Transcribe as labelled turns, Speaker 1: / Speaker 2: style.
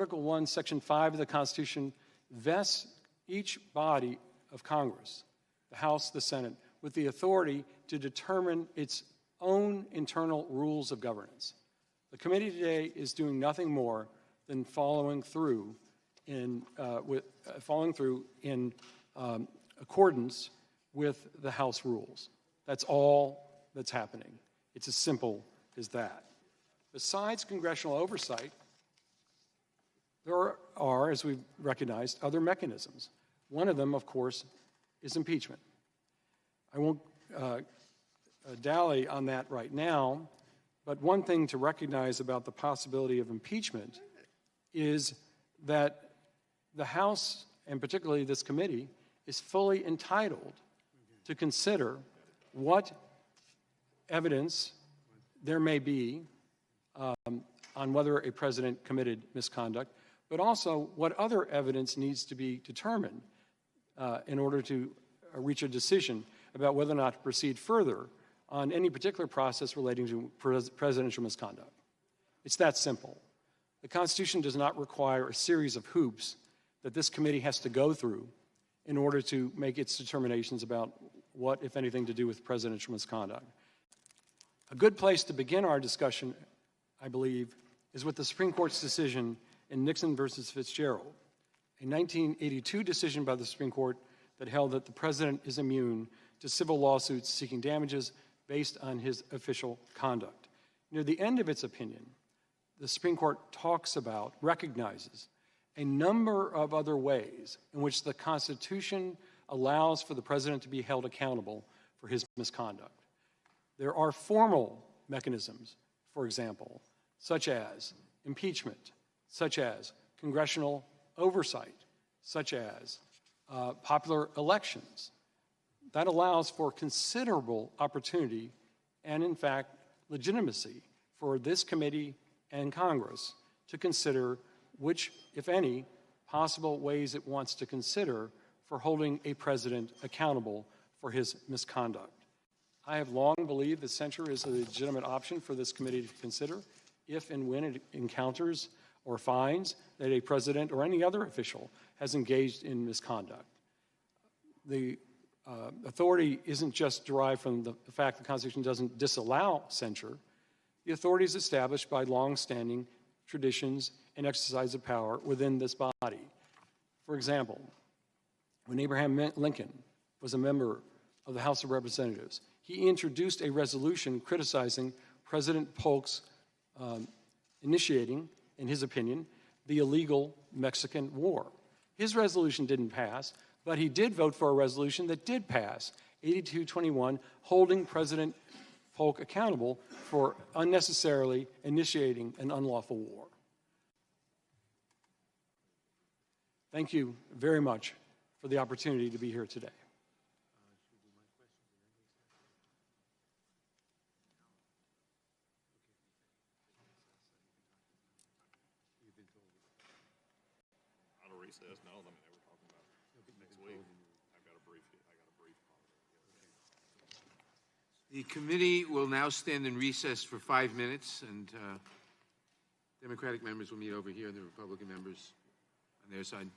Speaker 1: Article 1, Section 5 of the Constitution vests each body of Congress, the House, the Senate, with the authority to determine its own internal rules of governance. The committee today is doing nothing more than following through in accordance with the House rules. That's all that's happening. It's as simple as that. Besides congressional oversight, there are, as we've recognized, other mechanisms. One of them, of course, is impeachment. I won't dally on that right now, but one thing to recognize about the possibility of impeachment is that the House, and particularly this committee, is fully entitled to consider what evidence there may be on whether a president committed misconduct, but also what other evidence needs to be determined in order to reach a decision about whether or not to proceed further on any particular process relating to presidential misconduct. It's that simple. The Constitution does not require a series of hoops that this committee has to go through in order to make its determinations about what, if anything, to do with presidential misconduct. A good place to begin our discussion, I believe, is with the Supreme Court's decision in Nixon versus Fitzgerald, a 1982 decision by the Supreme Court that held that the president is immune to civil lawsuits seeking damages based on his official conduct. Near the end of its opinion, the Supreme Court recognizes a number of other ways in which the Constitution allows for the president to be held accountable for his misconduct. There are formal mechanisms, for example, such as impeachment, such as congressional oversight, such as popular elections. That allows for considerable opportunity and, in fact, legitimacy for this committee and Congress to consider which, if any, possible ways it wants to consider for holding a president accountable for his misconduct. I have long believed that censure is a legitimate option for this committee to consider if and when it encounters or finds that a president or any other official has engaged in misconduct. The authority isn't just derived from the fact the Constitution doesn't disallow censure. The authority is established by long-standing traditions and exercise of power within this body. For example, when Abraham Lincoln was a member of the House of Representatives, he introduced a resolution criticizing President Polk's initiating, in his opinion, the illegal Mexican War. His resolution didn't pass, but he did vote for a resolution that did pass, 82-21, holding President Polk accountable for unnecessarily initiating an unlawful war. Thank you very much for the opportunity to be here today.
Speaker 2: Out of recess? No, I mean, they were talking about next week. I got a brief.
Speaker 3: The committee will now stand in recess for 5 minutes, and Democratic members will meet over here, and the Republican members on their side.